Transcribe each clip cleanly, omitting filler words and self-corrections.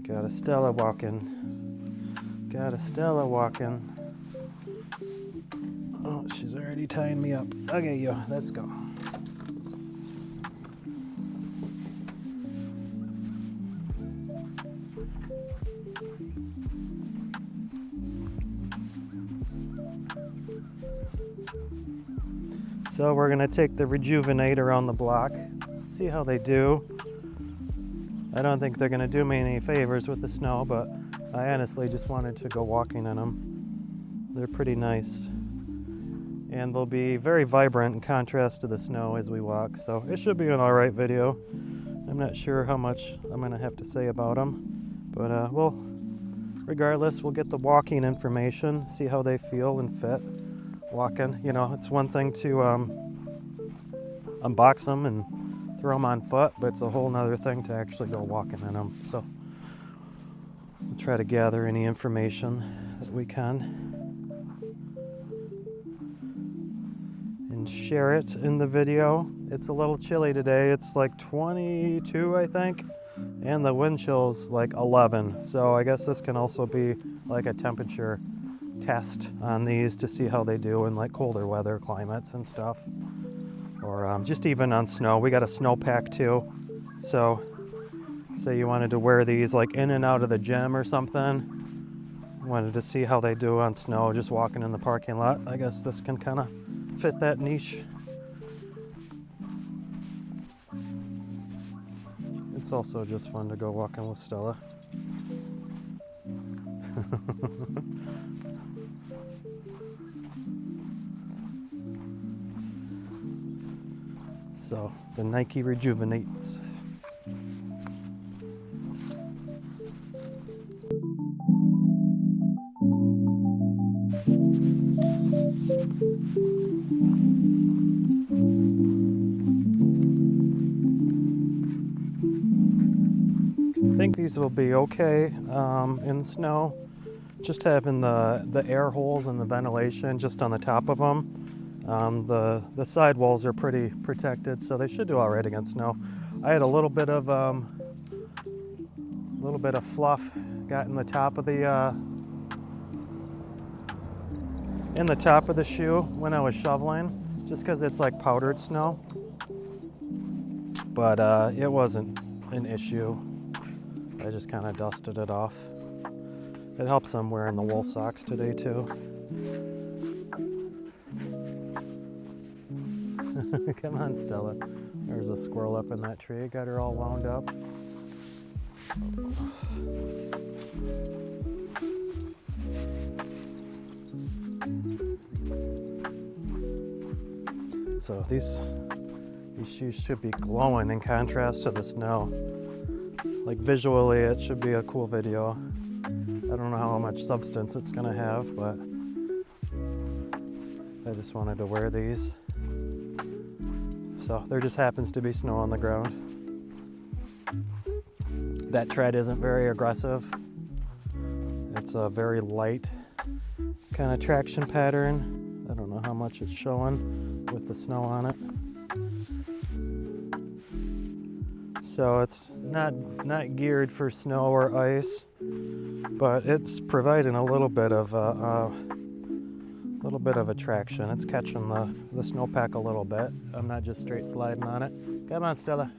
Got a Stella walking. Got a Stella walking. Oh, she's already tying me up. Okay, yo, let's go. So we're gonna take the Rejuven8 around the block, see how they do. I don't think they're gonna do me any favors with the snow, but I honestly just wanted to go walking in them. They're pretty nice. And they'll be very vibrant in contrast to the snow as we walk, so it should be an alright video. I'm not sure how much I'm gonna have to say about them, but regardless, we'll get the walking information, see how they feel and fit walking. You know, it's one thing to unbox them and throw them on foot, but it's a whole nother thing to actually go walking in them. So we'll try to gather any information that we can and share it in the video. It's a little chilly today. It's like 22, I think, and the wind chill's like 11. So I guess this can also be like a temperature test on these to see how they do in like colder weather climates and stuff. Or just even on snow. We got a snowpack too. So say you wanted to wear these like in and out of the gym or something, wanted to see how they do on snow just walking in the parking lot. I guess this can kind of fit that niche. It's also just fun to go walking with Stella. So, the Nike Rejuven8s. I think these will be okay in snow. Just having the air holes and the ventilation just on the top of them. The sidewalls are pretty protected, so they should do all right against snow. I had a little bit of fluff got in the top of the shoe when I was shoveling, just because it's like powdered snow. But it wasn't an issue. I just kind of dusted it off. It helps I'm wearing the wool socks today too. Come on, Stella. There's a squirrel up in that tree. Got her all wound up. So these shoes should be glowing in contrast to the snow. Like visually, it should be a cool video. I don't know how much substance it's gonna have, but I just wanted to wear these. So there just happens to be snow on the ground. That tread isn't very aggressive. It's a very light kind of traction pattern. I don't know how much it's showing with the snow on it. So it's not geared for snow or ice, but it's providing a little bit of little bit of attraction. It's catching the snowpack a little bit. I'm not just straight sliding on it. Come on, Stella.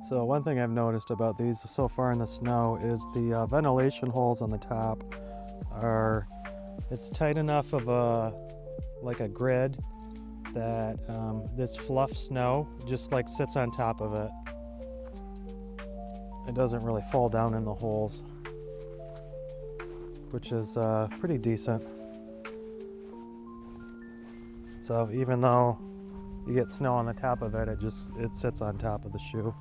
So one thing I've noticed about these so far in the snow is the ventilation holes on the top are, it's tight enough of like a grid that this fluff snow just like sits on top of it. It doesn't really fall down in the holes, which is pretty decent. So even though you get snow on the top of it, it sits on top of the shoe.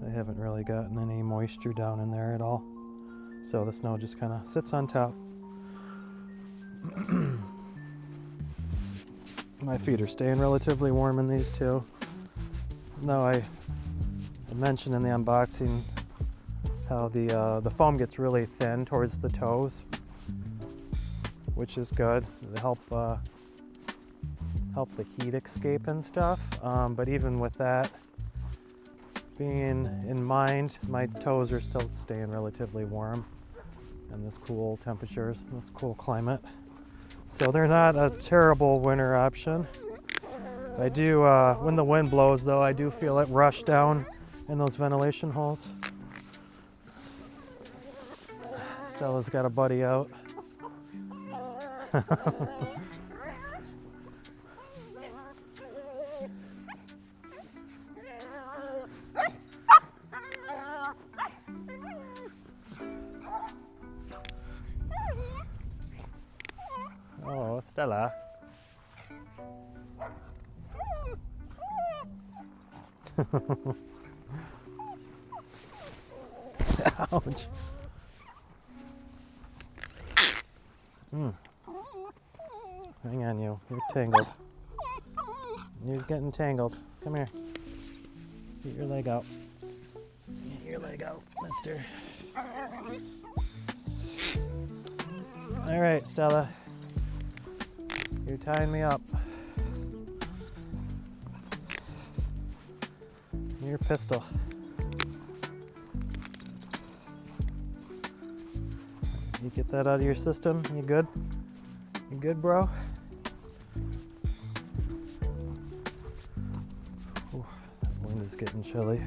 I haven't really gotten any moisture down in there at all. So the snow just kind of sits on top. My feet are staying relatively warm in these too. Now I mentioned in the unboxing how the foam gets really thin towards the toes, which is good. It'll help the heat escape and stuff. But even with that being in mind, my toes are still staying relatively warm in this cool temperatures, in this cool climate. So they're not a terrible winter option. I do, when the wind blows though, I do feel it rush down in those ventilation holes. Stella's got a buddy out. Oh, Stella. Ouch. Hang on, you're tangled. You're getting tangled. Come here. Get your leg out. Get your leg out, mister. All right, Stella. You're tying me up. Your pistol. You get that out of your system? You good? You good, bro? Ooh, that wind is getting chilly.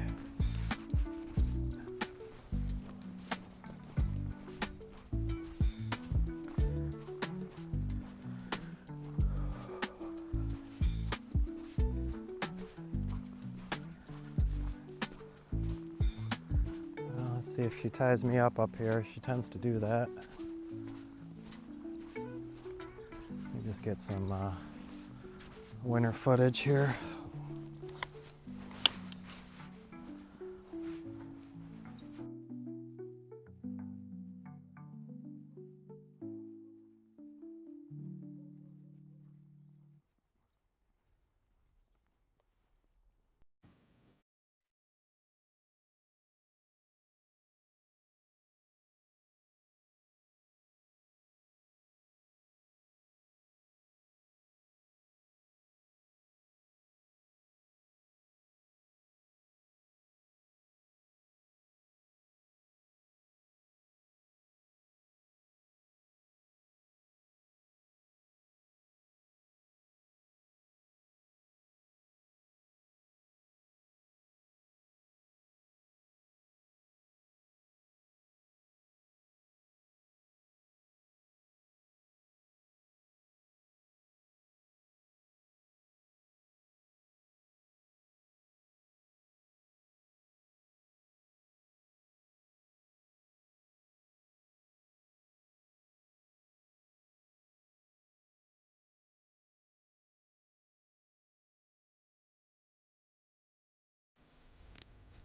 See if she ties me up here. She tends to do that. Let me just get some winter footage here.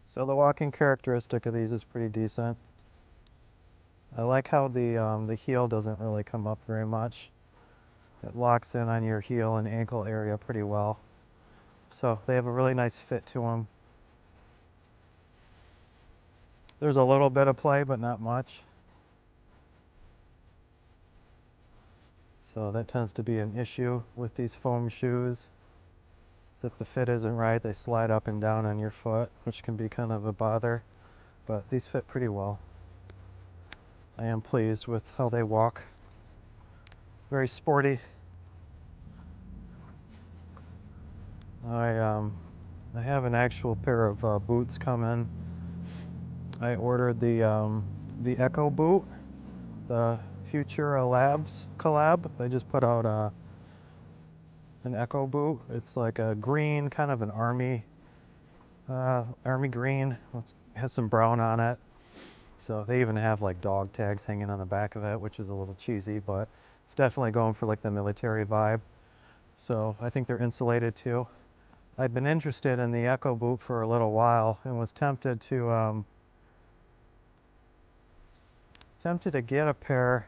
So the walking characteristic of these is pretty decent. I like how the heel doesn't really come up very much. It locks in on your heel and ankle area pretty well. So they have a really nice fit to them. There's a little bit of play, but not much. So that tends to be an issue with these foam shoes. So if the fit isn't right, they slide up and down on your foot, which can be kind of a bother. But these fit pretty well. I am pleased with how they walk. Very sporty. I have an actual pair of boots coming. I ordered the Echo boot, the Future Labs collab. They just put out an Echo boot. It's like a green, kind of an army green. It has some brown on it. So they even have like dog tags hanging on the back of it, which is a little cheesy, but it's definitely going for like the military vibe. So I think they're insulated too. I've been interested in the Echo boot for a little while and was tempted to get a pair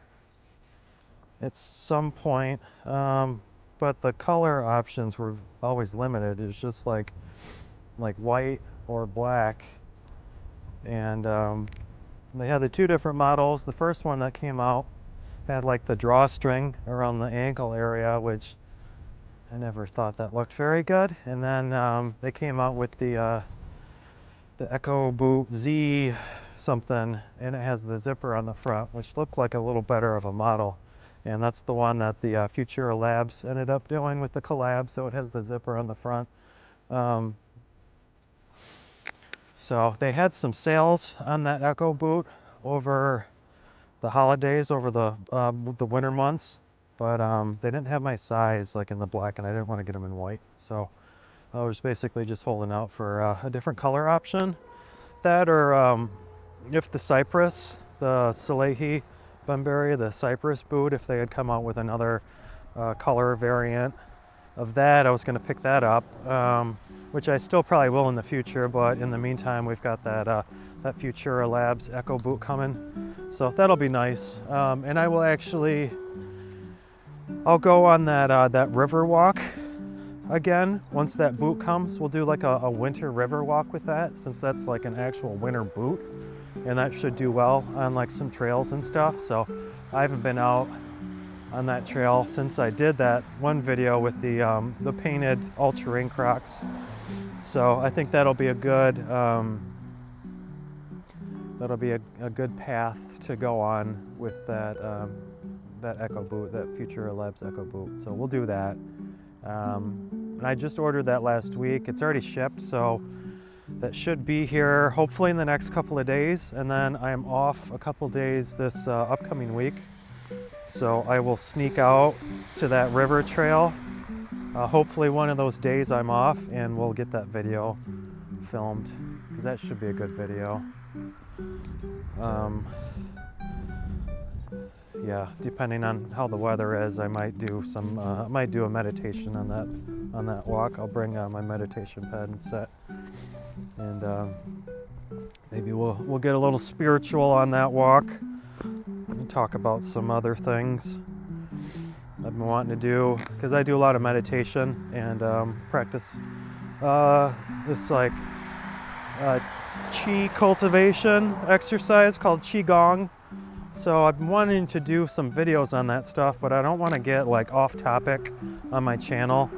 at some point, but the color options were always limited. It's just like white or black, and they had the two different models. The first one that came out had like the drawstring around the ankle area, which I never thought that looked very good. And then they came out with the Echo Boot Z something, and it has the zipper on the front, which looked like a little better of a model. And that's the one that the Future Labs ended up doing with the collab, so it has the zipper on the front. So they had some sales on that Echo boot over the holidays, over the winter months, but they didn't have my size like in the black, and I didn't want to get them in white. So I was basically just holding out for a different color option. That, or if the Cypress, the Salehi Bunbury, the Cypress boot, if they had come out with another color variant of that, I was going to pick that up, which I still probably will in the future, but in the meantime we've got that Futura Labs Echo boot coming, so that'll be nice. And I will actually, I'll go on that river walk again once that boot comes. We'll do like a winter river walk with that, since that's like an actual winter boot, and that should do well on like some trails and stuff. So I haven't been out on that trail since I did that one video with the painted all-terrain Crocs. So I think that'll be a good path to go on with that Echo boot, that Futura Labs Echo boot. So we'll do that. And I just ordered that last week. It's already shipped, so that should be here hopefully in the next couple of days. And then I am off a couple days this upcoming week. So I will sneak out to that river trail. Hopefully one of those days I'm off, and we'll get that video filmed, because that should be a good video. Yeah, depending on how the weather is, I might do some. I might do a meditation on that walk. I'll bring my meditation pad and set, and maybe we'll get a little spiritual on that walk and talk about some other things I've been wanting to do, because I do a lot of meditation and practice this like chi cultivation exercise called qigong. So I've been wanting to do some videos on that stuff, but I don't want to get like off topic on my channel,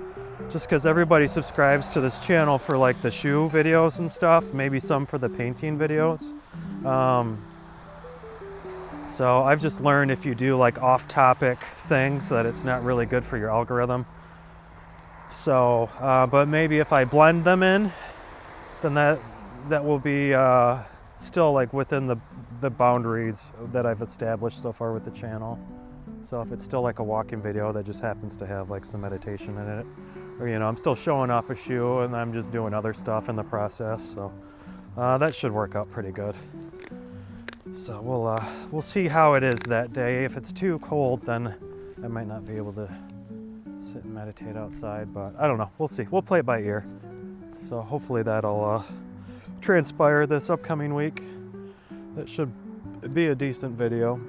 just because everybody subscribes to this channel for like the shoe videos and stuff, maybe some for the painting videos. So I've just learned if you do like off topic things that it's not really good for your algorithm. So, but maybe if I blend them in, then that will be still like within the boundaries that I've established so far with the channel. So if it's still like a walking video that just happens to have like some meditation in it, or I'm still showing off a shoe and I'm just doing other stuff in the process, so that should work out pretty good. So we'll see how it is that day. If it's too cold, then I might not be able to sit and meditate outside, but I don't know. We'll see. We'll play it by ear. So hopefully that'll transpire this upcoming week. That should be a decent video.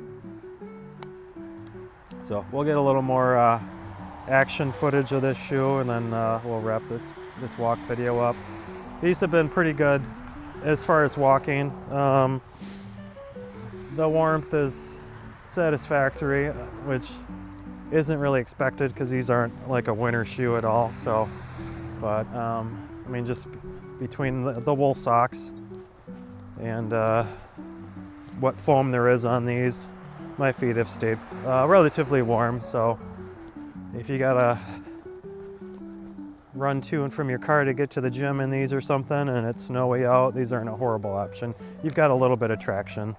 So we'll get a little more action footage of this shoe, and then we'll wrap this walk video up. These have been pretty good as far as walking. The warmth is satisfactory, which isn't really expected because these aren't like a winter shoe at all. So, but I mean, just between the wool socks and what foam there is on these, my feet have stayed relatively warm. So if you gotta run to and from your car to get to the gym in these or something and it's snowy out, these aren't a horrible option. You've got a little bit of traction.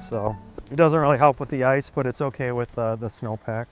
So it doesn't really help with the ice, but it's okay with the snowpack.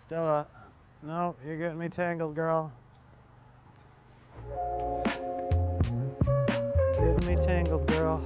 Stella, no, you're getting me tangled, girl. Getting me tangled, girl.